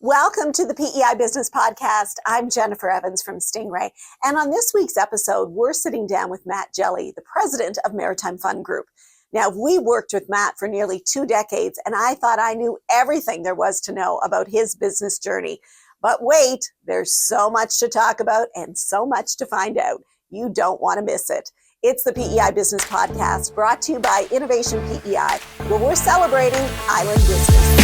Welcome to the PEI Business Podcast. I'm Jennifer Evans from Stingray. And on this week's episode, we're sitting down with Matt Jelley, the president of Maritime Fund Group. Now, we worked with Matt for nearly 2 decades, and I thought I knew everything there was to know about his business journey. But wait, there's so much to talk about and so much to find out. You don't want to miss it. It's the PEI Business Podcast, brought to you by Innovation PEI, where we're celebrating island business.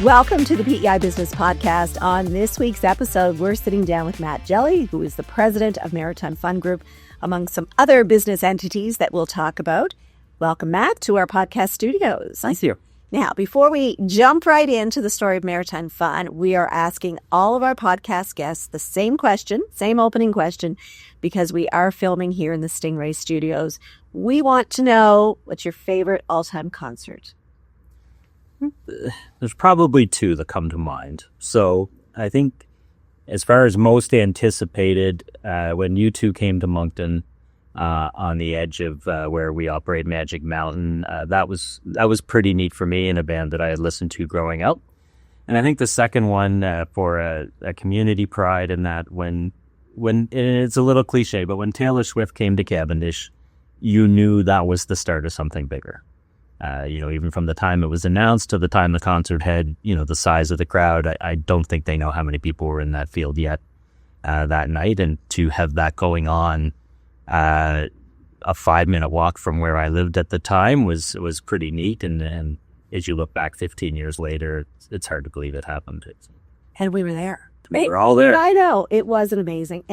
Welcome to the PEI Business Podcast. On this week's episode, we're sitting down with Matt Jelley, who is the president of Maritime Fund Group, among some other business entities that we'll talk about. Welcome, Matt, to our podcast studios. Thank you. Now, before we jump right into the story of Maritime Fund, we are asking all of our podcast guests the same question, same opening question, because we are filming here in the Stingray studios. We want to know, what's your favorite all-time concert? There's probably 2 that come to mind. So I think as far as most anticipated, when you 2 came to Moncton on the edge of where we operate Magic Mountain, that was pretty neat for me, and a band that I had listened to growing up. And I think the second one for a community pride in that when and it's a little cliche, but when Taylor Swift came to Cavendish, you knew that was the start of something bigger. Even from the time it was announced to the time the concert had, the size of the crowd, I don't think they know how many people were in that field yet that night. And to have that going on a 5-minute walk from where I lived at the time was pretty neat. And as you look back 15 years later, it's hard to believe it happened. And we were there. We were all there. I know. It was an amazing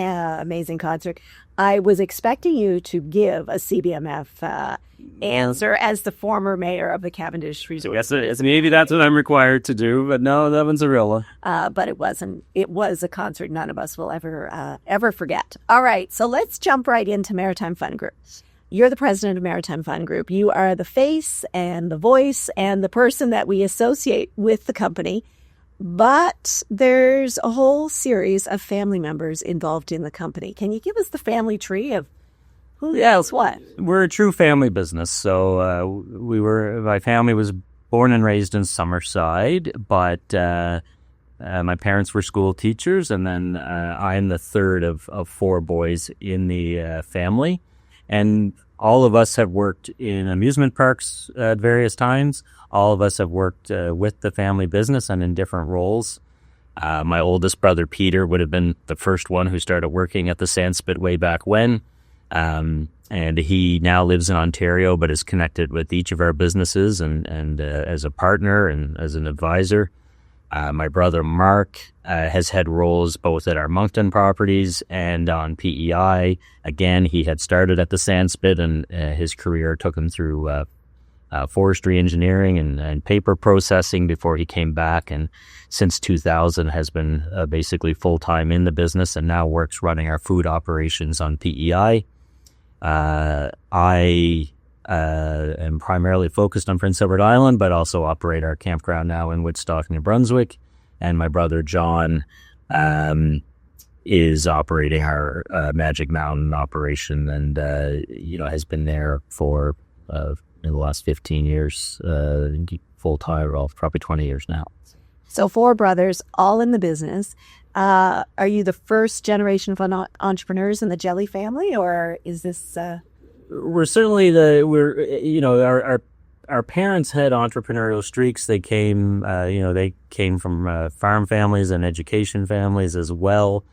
concert. I was expecting you to give a CBMF answer as the former mayor of the Cavendish Resort. Yes, maybe that's what I'm required to do, but no, that one's a real one. But it wasn't. It was a concert none of us will ever forget. All right, so let's jump right into Maritime Fund Group. You're the president of Maritime Fund Group. You are the face and the voice and the person that we associate with the company. But there's a whole series of family members involved in the company. Can you give us the family tree of who else what? We're a true family business. So my family was born and raised in Summerside, but my parents were school teachers, and then I'm the third of 4 boys in the family. And all of us have worked in amusement parks at various times. All of us have worked with the family business and in different roles. My oldest brother, Peter, would have been the first one who started working at the Sandspit way back when. And he now lives in Ontario, but is connected with each of our businesses and as a partner and as an advisor. My brother, Mark, has had roles both at our Moncton properties and on PEI. Again, he had started at the Sandspit, and his career took him through forestry engineering and paper processing before he came back, and since 2000 has been basically full-time in the business and now works running our food operations on PEI. I am primarily focused on Prince Edward Island, but also operate our campground now in Woodstock, New Brunswick. And my brother John is operating our Magic Mountain operation, and has been there for in the last 15 years, full time, well, probably 20 years now. So 4 brothers, all in the business. Are you the first generation of entrepreneurs in the Jelley family, or is this? We're certainly our parents had entrepreneurial streaks. They came, from farm families and education families as well.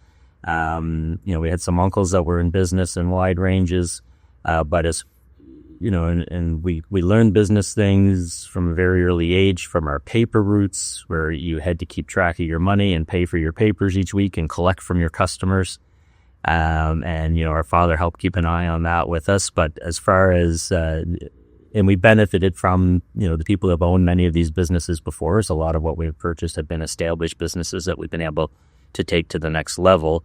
We had some uncles that were in business in wide ranges, but as and we learned business things from a very early age, from our paper roots, where you had to keep track of your money and pay for your papers each week and collect from your customers. Our father helped keep an eye on that with us. But as far as, and we benefited from, the people who have owned many of these businesses before us. A lot of what we've purchased have been established businesses that we've been able to take to the next level.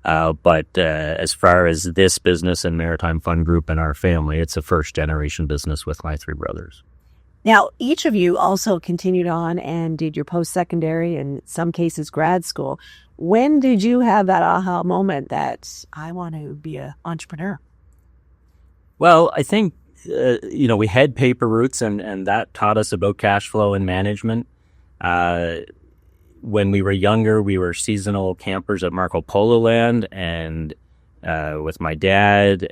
But as far as this business and Maritime Fund Group and our family, it's a first-generation business with my 3 brothers. Now, each of you also continued on and did your post-secondary and in some cases grad school. When did you have that aha moment that I want to be an entrepreneur? Well, I think, we had paper routes and that taught us about cash flow and management. When we were younger, we were seasonal campers at Marco Polo Land, and with my dad,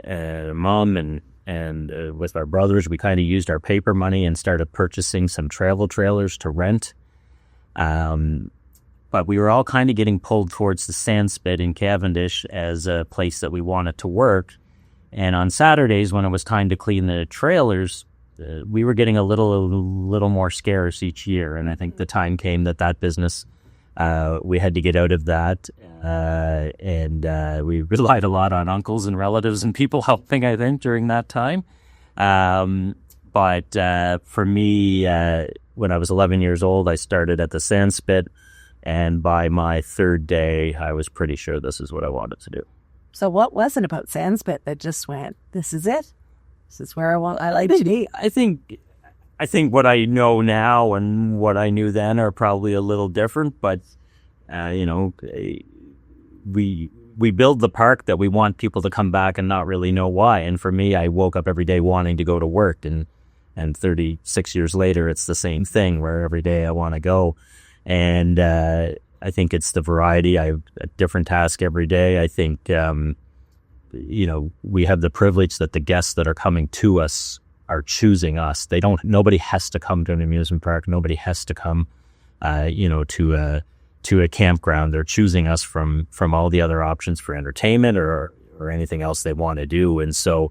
mom, and with our brothers, we kind of used our paper money and started purchasing some travel trailers to rent. But we were all kind of getting pulled towards the Sandspit in Cavendish as a place that we wanted to work. And on Saturdays, when it was time to clean the trailers, we were getting a little more scarce each year. And I think the time came that business, we had to get out of that. And we relied a lot on uncles and relatives and people helping, I think, during that time. But for me, when I was 11 years old, I started at the Sandspit. And by my third day, I was pretty sure this is what I wanted to do. So what was it about Sandspit that just went, this is it? This is where I like to be? I think what I know now and what I knew then are probably a little different, but, we build the park that we want people to come back and not really know why. And for me, I woke up every day wanting to go to work, and 36 years later, it's the same thing where every day I want to go. And I think it's the variety. I have a different task every day. I think, we have the privilege that the guests that are coming to us are choosing us. Nobody has to come to an amusement park. Nobody has to come, to a campground. They're choosing us from all the other options for entertainment or anything else they want to do. And so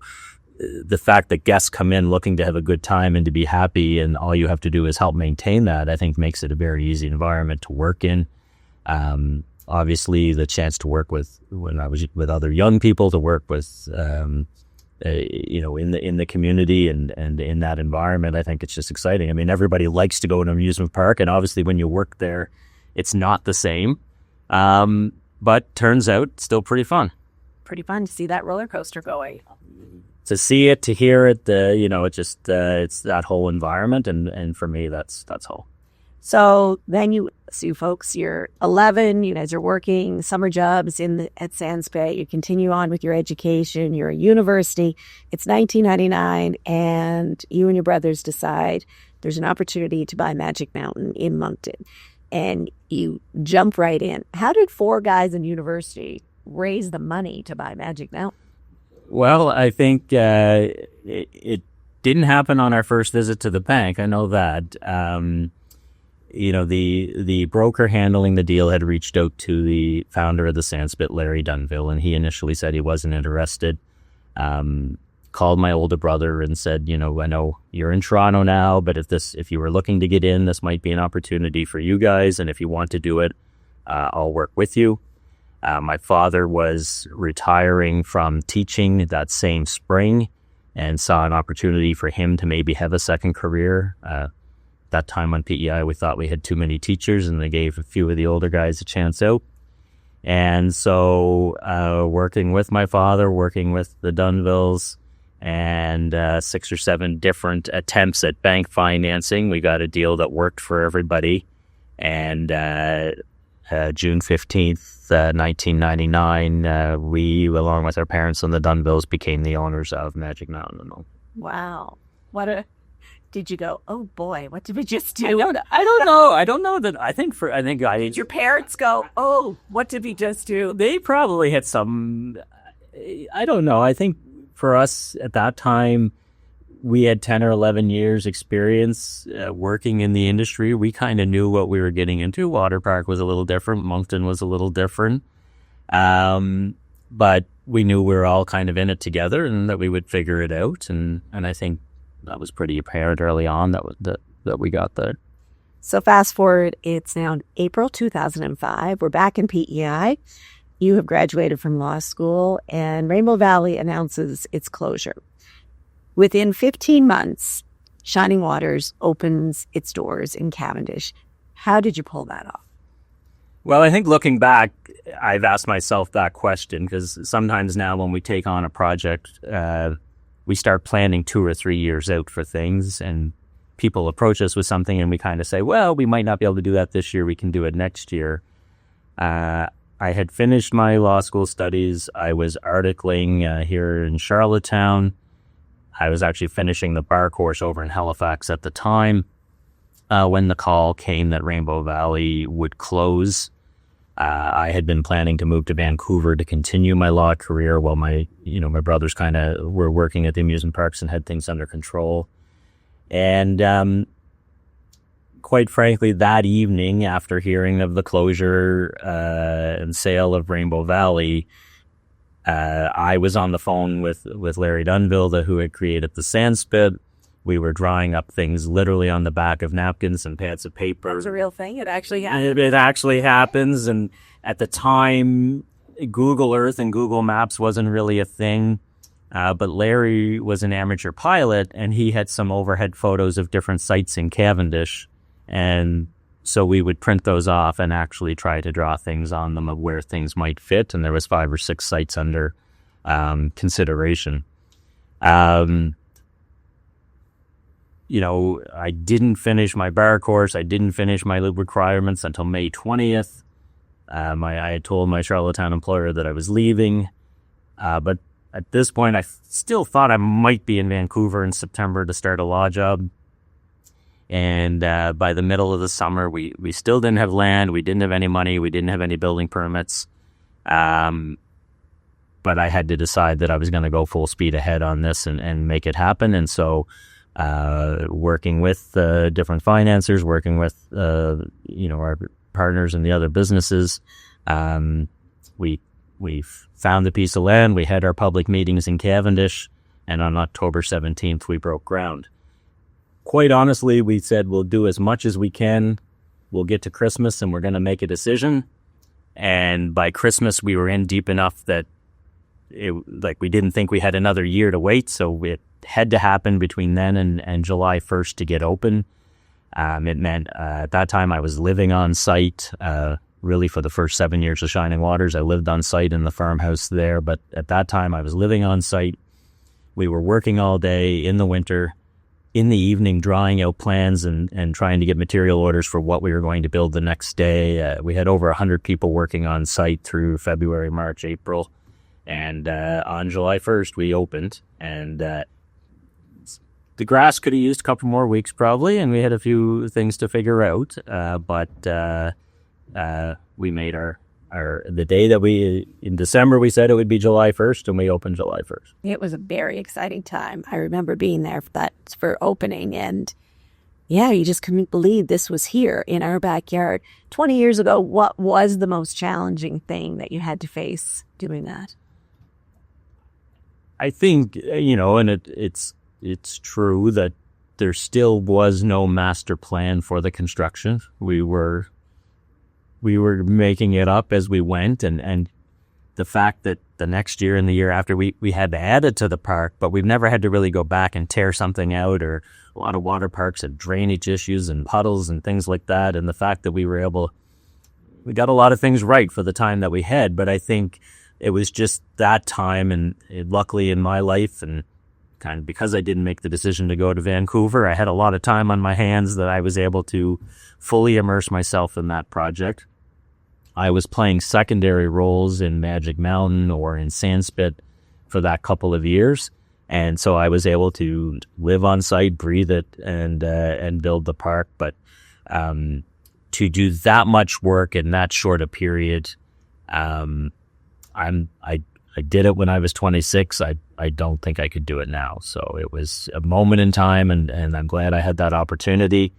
the fact that guests come in looking to have a good time and to be happy, and all you have to do is help maintain that, I think makes it a very easy environment to work in. Obviously, the chance to work when I was with other young people, to work with, in the community and in that environment, I think it's just exciting. I mean, everybody likes to go to an amusement park, and obviously when you work there, it's not the same. But turns out still pretty fun. Pretty fun to see that roller coaster going. To see it, to hear it, it's that whole environment, and for me, that's all. So then you folks, you're 11, you guys are working summer jobs at Sandspit, you continue on with your education, you're a university, it's 1999, and you and your brothers decide there's an opportunity to buy Magic Mountain in Moncton, and you jump right in. How did four guys in university raise the money to buy Magic Mountain? Well, I think it didn't happen on our first visit to the bank. I know that. The broker handling the deal had reached out to the founder of the Sandspit, Larry Dunville, and he initially said he wasn't interested. Called my older brother and said, I know you're in Toronto now, but if you were looking to get in, this might be an opportunity for you guys, and if you want to do it, I'll work with you. My father was retiring from teaching that same spring and saw an opportunity for him to maybe have a second career. That time on PEI, we thought we had too many teachers, and they gave a few of the older guys a chance out. And so working with my father, working with the Dunvilles, and 6 or 7 different attempts at bank financing, we got a deal that worked for everybody. And June 15th, 1999, we, along with our parents and the Dunvilles, became the owners of Magic Mountain. Wow. Did you go, oh boy, what did we just do? I don't know that. I think did your parents go, oh, what did we just do? They probably had some, I don't know. I think for us at that time, we had 10 or 11 years experience working in the industry. We kind of knew what we were getting into. Water Park was a little different. Moncton was a little different. But we knew we were all kind of in it together and that we would figure it out. And I think that was pretty apparent early on that we got there. So fast forward, it's now April 2005. We're back in PEI. You have graduated from law school, and Rainbow Valley announces its closure. Within 15 months, Shining Waters opens its doors in Cavendish. How did you pull that off? Well, I think looking back, I've asked myself that question, because sometimes now when we take on a project, we start planning 2 or 3 years out for things, and people approach us with something and we kind of say, well, we might not be able to do that this year. We can do it next year. I had finished my law school studies. I was articling here in Charlottetown. I was actually finishing the bar course over in Halifax at the time when the call came that Rainbow Valley would close. I had been planning to move to Vancouver to continue my law career while my brothers kind of were working at the amusement parks and had things under control. And quite frankly, that evening, after hearing of the closure and sale of Rainbow Valley, I was on the phone with Larry Dunville, who had created the Sandspit. We were drawing up things literally on the back of napkins and pads of paper. That was a real thing. It actually happened. It actually happens. And at the time, Google Earth and Google Maps wasn't really a thing. But Larry was an amateur pilot, and he had some overhead photos of different sites in Cavendish. And so we would print those off and actually try to draw things on them of where things might fit. And there was 5 or 6 sites under consideration. I didn't finish my bar course. I didn't finish my requirements until May 20th. I had told my Charlottetown employer that I was leaving. But at this point, I still thought I might be in Vancouver in September to start a law job. And by the middle of the summer, we still didn't have land. We didn't have any money. We didn't have any building permits. But I had to decide that I was going to go full speed ahead on this and make it happen. And so working with different financiers, working with our partners in the other businesses, we found the piece of land. We had our public meetings in Cavendish, and on October 17th, we broke ground. Quite honestly, we said we'll do as much as we can. We'll get to Christmas, and we're going to make a decision. And by Christmas, we were in deep enough that we didn't think we had another year to wait, so it had to happen between then and July 1st to get open. It meant at that time I was living on site. Really, for the first 7 years of Shining Waters, I lived on site in the farmhouse there. But at that time, I was living on site. We were working all day in the winter, in the evening, drawing out plans and trying to get material orders for what we were going to build the next day. We had over 100 people working on site through February, March, April. And on July 1st, we opened. And the grass could have used a couple more weeks probably, and we had a few things to figure out. But we made the day that in December, we said it would be July 1st, and we opened July 1st. It was a very exciting time. I remember being there for opening, and you just couldn't believe this was here in our backyard. 20 years ago, what was the most challenging thing that you had to face doing that? I think, and it's true that there still was no master plan for the construction. We were making it up as we went, and the fact that the next year and the year after we had to add it to the park, but we've never had to really go back and tear something out. Or a lot of water parks had drainage issues and puddles and things like that. And the fact that we got a lot of things right for the time that we had. But I think it was just that time, and luckily in my life, and kind of because I didn't make the decision to go to Vancouver, I had a lot of time on my hands that I was able to fully immerse myself in that project. I was playing secondary roles in Magic Mountain or in Sandspit for that couple of years. And so I was able to live on site, breathe it, and build the park. But to do that much work in that short a period, I did it when I was 26. I don't think I could do it now. So it was a moment in time, and I'm glad I had that opportunity.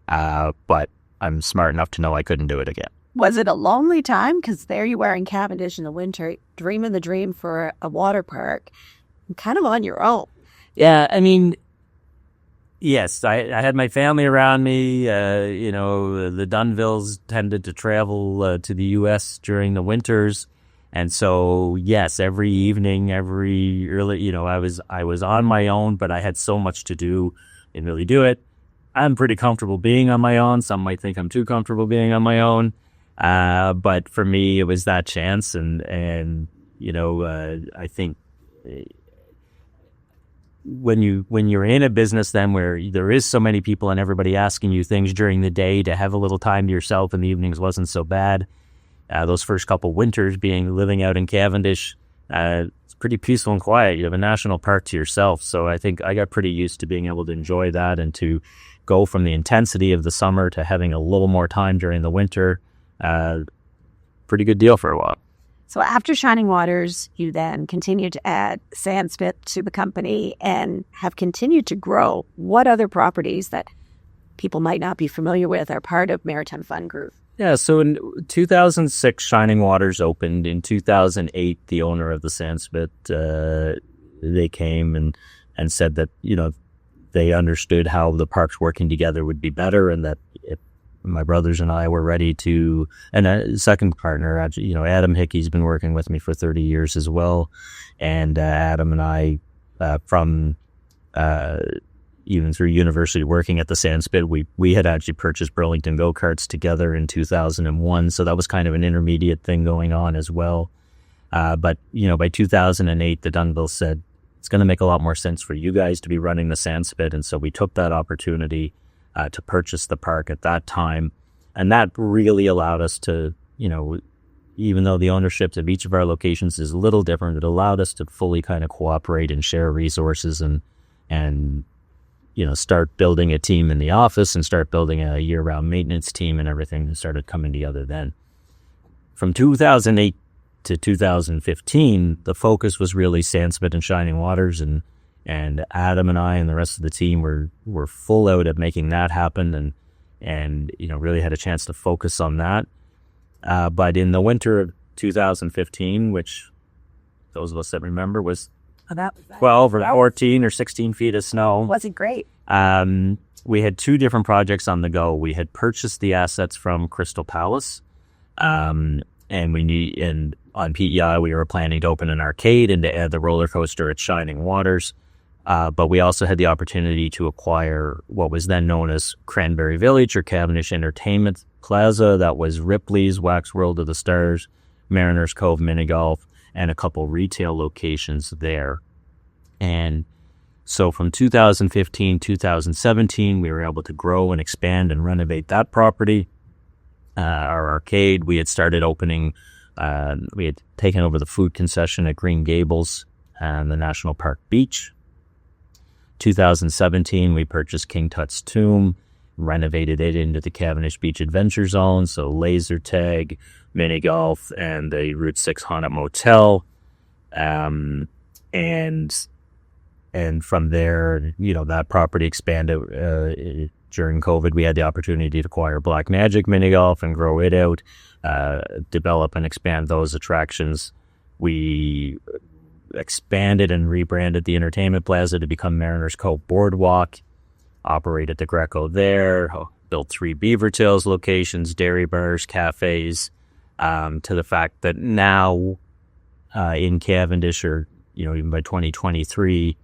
But I'm smart enough to know I couldn't do it again. Was it a lonely time? Because there you were in Cavendish in the winter, dreaming the dream for a water park, kind of on your own. Yeah, I mean, yes, I had my family around me. The Dunvilles tended to travel to the U.S. during the winters. And so, yes, every evening, every early, I was on my own, but I had so much to do and really do it. I'm pretty comfortable being on my own. Some might think I'm too comfortable being on my own. But for me, it was that chance. And I think when you're in a business then where there is so many people and everybody asking you things during the day, to have a little time to yourself in the evenings wasn't so bad. Those first couple winters living out in Cavendish, pretty peaceful and quiet. You have a national park to yourself. So I think I got pretty used to being able to enjoy that and to go from the intensity of the summer to having a little more time during the winter. Pretty good deal for a while. So after Shining Waters, you then continued to add Sandspit to the company and have continued to grow. What other properties that people might not be familiar with are part of Maritime Fund Group? Yeah, so in 2006, Shining Waters opened. In 2008, the owner of the Sandspit, they came and said that, they understood how the parks working together would be better, and that if my brothers and I were ready to, and a second partner, Adam Hickey's been working with me for 30 years as well. And Adam and I, from even through university working at the Sandspit, we had actually purchased Burlington go-karts together in 2001. So that was kind of an intermediate thing going on as well. But by 2008, the Dunvilles said, it's going to make a lot more sense for you guys to be running the Sandspit. And so we took that opportunity to purchase the park at that time. And that really allowed us to, even though the ownership of each of our locations is a little different, it allowed us to fully kind of cooperate and share resources and start building a team in the office and start building a year-round maintenance team, and everything started coming together then. From 2008 to 2015, the focus was really Sandspit and Shining Waters, and Adam and I and the rest of the team were full out at making that happen, and really had a chance to focus on that. But in the winter of 2015, which those of us that remember was 12 or 14 or 16 feet of snow. Wasn't great. We had two different projects on the go. We had purchased the assets from Crystal Palace, and on PEI we were planning to open an arcade and to add the roller coaster at Shining Waters. But we also had the opportunity to acquire what was then known as Cranberry Village or Cavendish Entertainment Plaza. That was Ripley's, Wax World of the Stars, Mariners Cove Mini Golf, and a couple retail locations there. And so from 2015, 2017, we were able to grow and expand and renovate that property. Our arcade, we had started opening, we had taken over the food concession at Green Gables and the National Park Beach. 2017, we purchased King Tut's Tomb, renovated it into the Cavendish Beach Adventure Zone, so laser tag, mini golf, and the Route 6 Haunted Motel. And from there, that property expanded. During COVID, we had the opportunity to acquire Black Magic Mini Golf and grow it out, develop and expand those attractions. We expanded and rebranded the Entertainment Plaza to become Mariners Cove Boardwalk, operated the Greco there, built 3 Beaver Tails locations, dairy bars, cafes, to the fact that now in Cavendish, or even by 2023,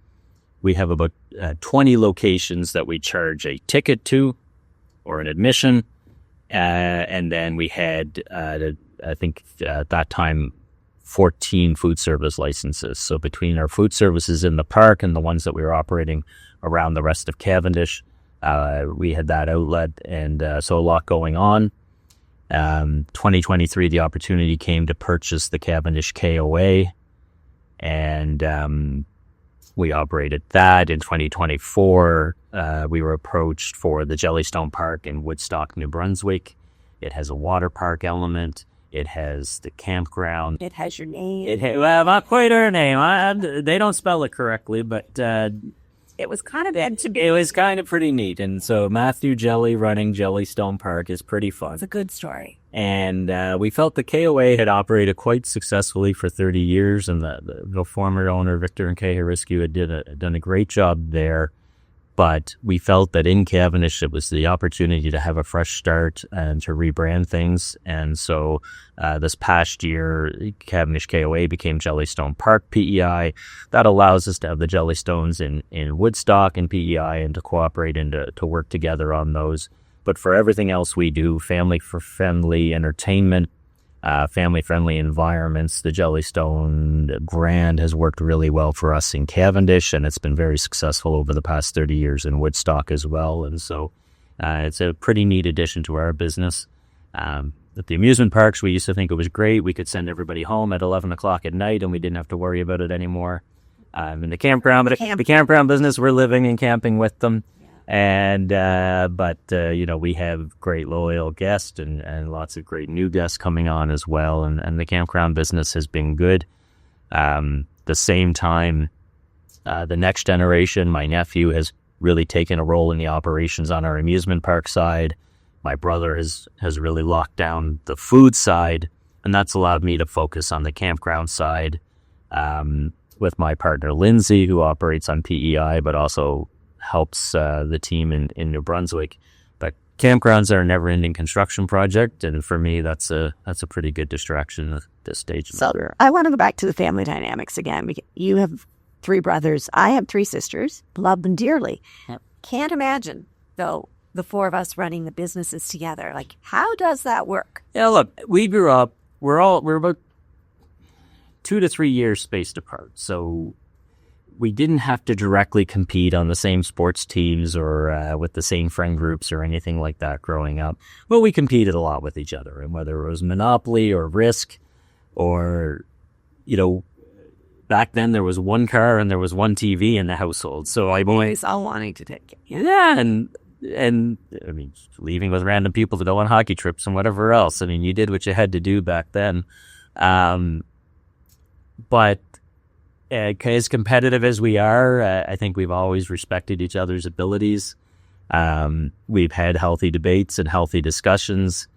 we have about 20 locations that we charge a ticket to or an admission. And then we had, I think at that time, 14 food service licenses. So between our food services in the park and the ones that we were operating around the rest of Cavendish, we had that outlet. And so a lot going on. 2023, the opportunity came to purchase the Cavendish KOA. And we operated that. In 2024, we were approached for the Jellystone Park in Woodstock, New Brunswick. It has a water park element. It has the campground. It has your name. Well, not quite our name. They don't spell it correctly, but it was kind of meant to be. It was kind of pretty neat. And so Matthew Jelley running Jellystone Park is pretty fun. It's a good story. And we felt the KOA had operated quite successfully for 30 years, and the former owner, Victor and Kay Hariscu, had done a great job there. But we felt that in Cavendish, it was the opportunity to have a fresh start and to rebrand things. And so this past year, Cavendish KOA became Jellystone Park PEI. That allows us to have the Jellystones in Woodstock and PEI and to cooperate and to work together on those. But for everything else we do, family-friendly entertainment, family-friendly environments, the Jellystone brand has worked really well for us in Cavendish, and it's been very successful over the past 30 years in Woodstock as well. And so it's a pretty neat addition to our business. at the amusement parks, we used to think it was great. We could send everybody home at 11 o'clock at night and we didn't have to worry about it anymore. In the campground, but the campground business, we're living and camping with them. And, but we have great loyal guests and lots of great new guests coming on as well. And the campground business has been good. The same time, the next generation, my nephew has really taken a role in the operations on our amusement park side. My brother has really locked down the food side, and that's allowed me to focus on the campground side, with my partner, Lindsay, who operates on PEI, but also helps the team in New Brunswick. But campgrounds are a never-ending construction project, and for me, that's a pretty good distraction at this stage. So I want to go back to the family dynamics again. You have 3 brothers. I have 3 sisters. Love them dearly. Yep. Can't imagine, though, the 4 of us running the businesses together. Like, how does that work? Yeah, look, we grew up. We're about 2 to 3 years spaced apart, so we didn't have to directly compete on the same sports teams or with the same friend groups or anything like that growing up. But we competed a lot with each other, and whether it was Monopoly or Risk or, back then there was 1 car and there was 1 TV in the household. So I Boys all wanting to take it. yeah, and I mean, leaving with random people to go on hockey trips and whatever else. I mean, you did what you had to do back then. But as competitive as we are, I think we've always respected each other's abilities. We've had healthy debates and healthy discussions.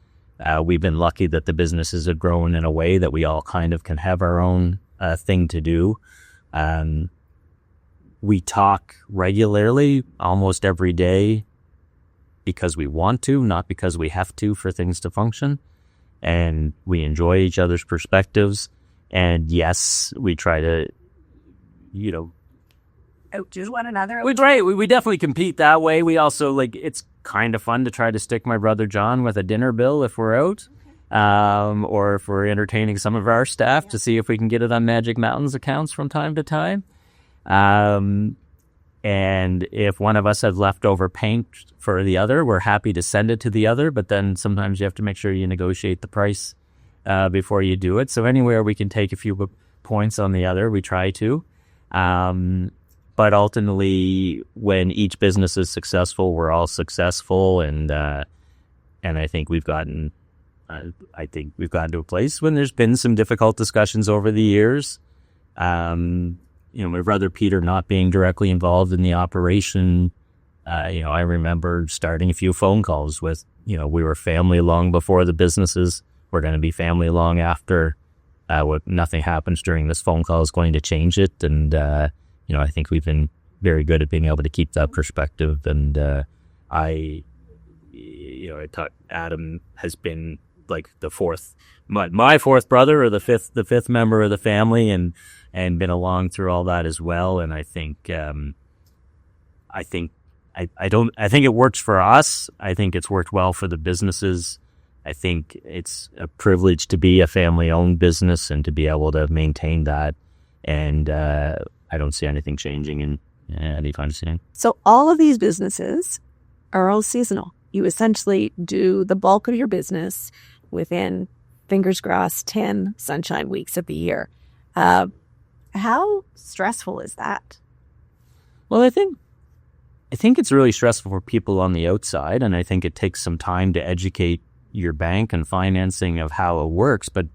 We've been lucky that the businesses have grown in a way that we all kind of can have our own thing to do. We talk regularly, almost every day, because we want to, not because we have to for things to function. And we enjoy each other's perspectives. And yes, we try to, outdo one another. we definitely compete that way. We also, it's kind of fun to try to stick my brother John with a dinner bill if we're out, or if we're entertaining some of our staff to see if we can get it on Magic Mountain's accounts from time to time. And if one of us has leftover paint for the other, we're happy to send it to the other, but then sometimes you have to make sure you negotiate the price before you do it. So anywhere we can take a few points on the other, we try to. But ultimately, when each business is successful, we're all successful, and I think we've gotten to a place when there's been some difficult discussions over the years. My brother Peter not being directly involved in the operation, I remember starting a few phone calls with, we were family long before the businesses. We're going to be family long after. Nothing happens during this phone call is going to change it. And, I think we've been very good at being able to keep that perspective. And I thought Adam has been like the fourth, my fourth brother or the fifth member of the family, and been along through all that as well. And I think it works for us. I think it's worked well for the businesses. I think it's a privilege to be a family-owned business and to be able to maintain that. And I don't see anything changing anytime soon. So all of these businesses are all seasonal. You essentially do the bulk of your business within, fingers crossed, 10 sunshine weeks of the year. How stressful is that? Well, I think it's really stressful for people on the outside, and I think it takes some time to educate your bank and financing of how it works, but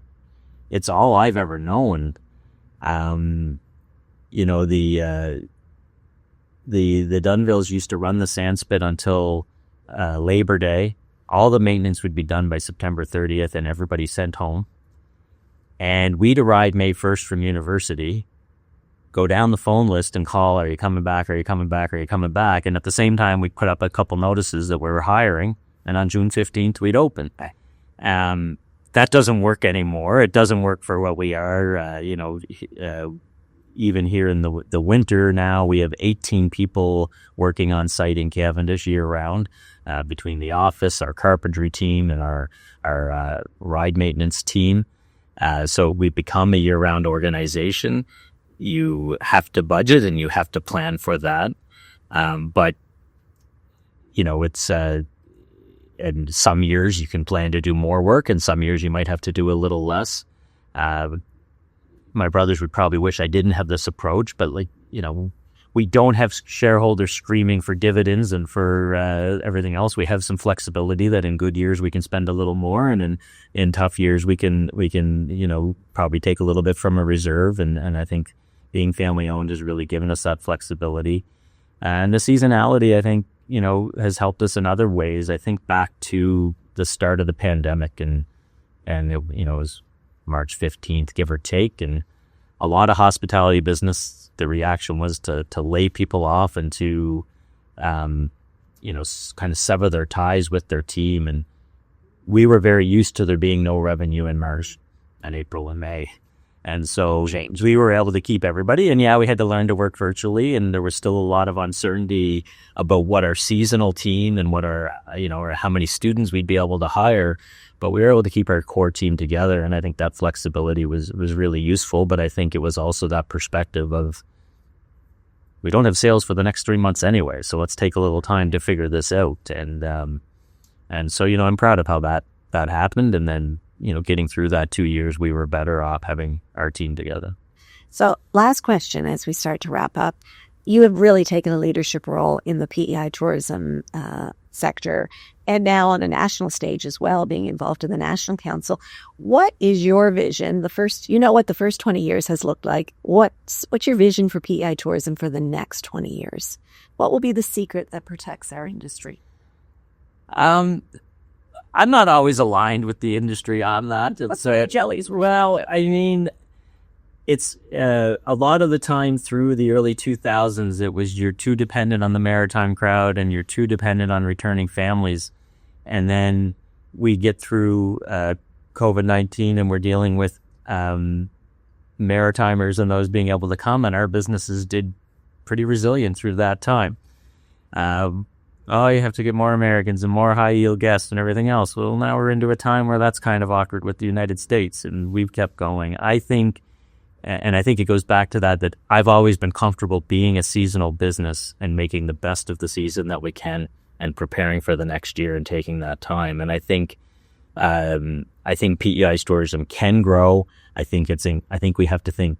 it's all I've ever known. The Dunvilles used to run the sand spit until Labor Day. All the maintenance would be done by September 30th and everybody sent home. And we'd arrive May 1st from university, go down the phone list and call, are you coming back? Are you coming back? Are you coming back? And at the same time, we'd put up a couple notices that we were hiring. And on June 15th, we'd open. That doesn't work anymore. It doesn't work for what we are. Even here in the winter now, we have 18 people working on site in Cavendish year round, between the office, our carpentry team, and our ride maintenance team. So we've become a year-round organization. You have to budget and you have to plan for that. But and some years you can plan to do more work, and some years you might have to do a little less. My brothers would probably wish I didn't have this approach, but we don't have shareholders screaming for dividends and for everything else. We have some flexibility that in good years we can spend a little more, and in tough years we can probably take a little bit from a reserve. And I think being family owned has really given us that flexibility. And the seasonality, I think, has helped us in other ways. I think back to the start of the pandemic, and it was March 15th, give or take, and a lot of hospitality business, the reaction was to lay people off and to, kind of sever their ties with their team. And we were very used to there being no revenue in March and April and May. And so we were able to keep everybody. And we had to learn to work virtually. And there was still a lot of uncertainty about what our seasonal team and what our, or how many students we'd be able to hire. But we were able to keep our core team together. And I think that flexibility was really useful. But I think it was also that perspective of, we don't have sales for the next 3 months anyway, so let's take a little time to figure this out. And so, I'm proud of how that happened. And then, getting through that 2 years, we were better off having our team together. So last question as we start to wrap up. You have really taken a leadership role in the PEI tourism sector, and now on a national stage as well, being involved in the National Council. What is your vision? What the first 20 years has looked like. What's your vision for PEI tourism for the next 20 years? What will be the secret that protects our industry? I'm not always aligned with the industry on that. What's Jelley's? Well, I mean, it's a lot of the time through the early 2000s, it was you're too dependent on the maritime crowd and you're too dependent on returning families. And then we get through COVID-19 and we're dealing with Maritimers and those being able to come, and our businesses did pretty resilient through that time. You have to get more Americans and more high-yield guests and everything else. Well, now we're into a time where that's kind of awkward with the United States, and we've kept going. I think it goes back to that I've always been comfortable being a seasonal business and making the best of the season that we can and preparing for the next year and taking that time. And I think PEI's tourism can grow. I think we have to think,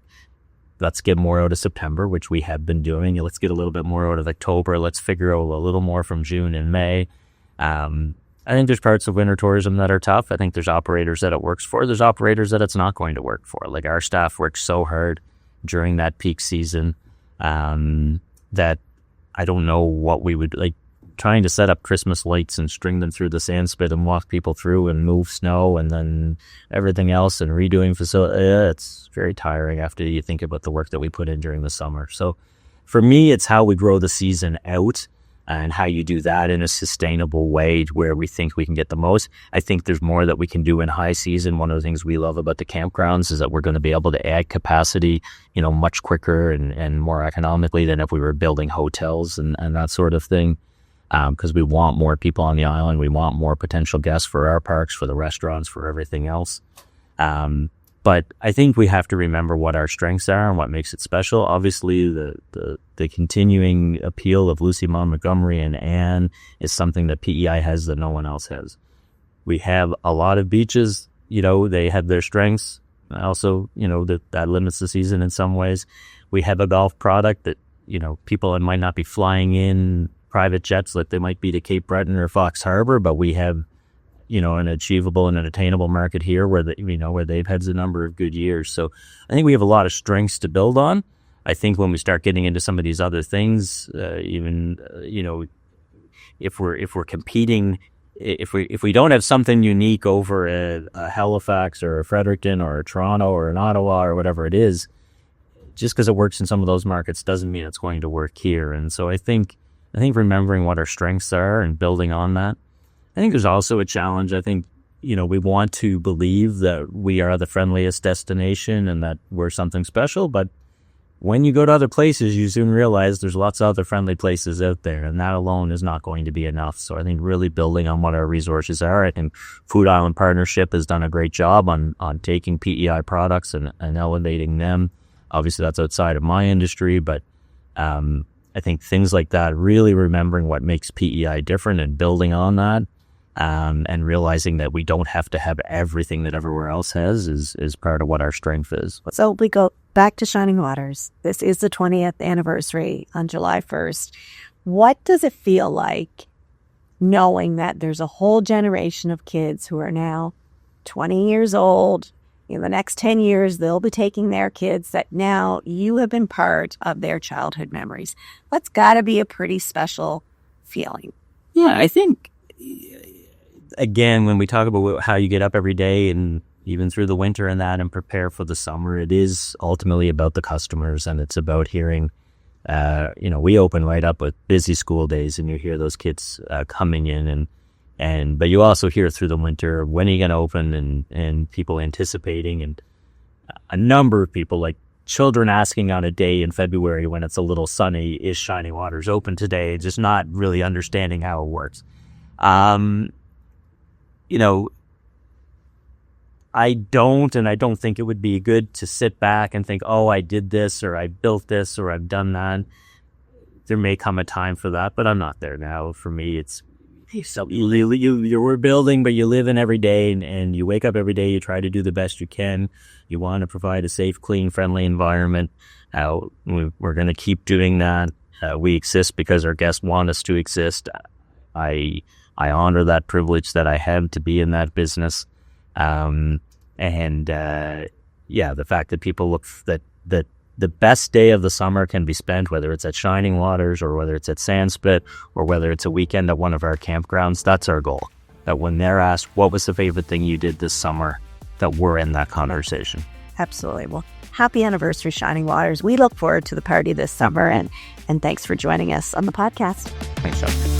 let's get more out of September, which we have been doing. Let's get a little bit more out of October. Let's figure out a little more from June and May. I think there's parts of winter tourism that are tough. I think there's operators that it works for. There's operators that it's not going to work for. Like our staff works so hard during that peak season that I don't know what we would like. Trying to set up Christmas lights and string them through the sand spit and walk people through and move snow and then everything else and redoing facility. It's very tiring after you think about the work that we put in during the summer. So for me, it's how we grow the season out and how you do that in a sustainable way where we think we can get the most. I think there's more that we can do in high season. One of the things we love about the campgrounds is that we're going to be able to add capacity, much quicker and more economically than if we were building hotels and that sort of thing. Because we want more people on the island. We want more potential guests for our parks, for the restaurants, for everything else. But I think we have to remember what our strengths are and what makes it special. Obviously, the continuing appeal of Lucy Maud Montgomery and Anne is something that PEI has that no one else has. We have a lot of beaches. They have their strengths. Also, that limits the season in some ways. We have a golf product that, people might not be flying in private jets like they might be to Cape Breton or Fox Harbor, but we have, an achievable and an attainable market here where they've had a number of good years. So I think we have a lot of strengths to build on. I think when we start getting into some of these other things, if we're competing, if we don't have something unique over a Halifax or a Fredericton or a Toronto or an Ottawa or whatever it is, just because it works in some of those markets doesn't mean it's going to work here. And so I think remembering what our strengths are and building on that. I think there's also a challenge. I think, we want to believe that we are the friendliest destination and that we're something special. But when you go to other places, you soon realize there's lots of other friendly places out there, and that alone is not going to be enough. So I think really building on what our resources are. I think Food Island Partnership has done a great job on taking PEI products and elevating them. Obviously, that's outside of my industry, but I think things like that, really remembering what makes PEI different and building on that, and realizing that we don't have to have everything that everywhere else has is part of what our strength is. So we go back to Shining Waters. This is the 20th anniversary on July 1st. What does it feel like knowing that there's a whole generation of kids who are now 20 years old? In the next 10 years, they'll be taking their kids that now you have been part of their childhood memories. That's got to be a pretty special feeling. Yeah, I think, again, when we talk about how you get up every day and even through the winter and that and prepare for the summer, it is ultimately about the customers, and it's about hearing, we open right up with busy school days, and you hear those kids coming in but you also hear through the winter, when are you going to open, and people anticipating, and a number of people, like children asking on a day in February when it's a little sunny, is Shining Waters open today? Just not really understanding how it works. I don't think it would be good to sit back and think, oh, I did this, or I built this, or I've done that. There may come a time for that, but I'm not there now. For me, it's, so you're building, but you live in every day, and you wake up every day, you try to do the best you can. You want to provide a safe, clean, friendly environment. We're going to keep doing that. We exist because our guests want us to exist. I honor that privilege that I have to be in that business. The fact that people look that the best day of the summer can be spent, whether it's at Shining Waters or whether it's at Sandspit or whether it's a weekend at one of our campgrounds, that's our goal. That when they're asked, what was the favorite thing you did this summer, that we're in that conversation. Absolutely. Well, happy anniversary, Shining Waters. We look forward to the party this summer, and thanks for joining us on the podcast. Thanks, Sean.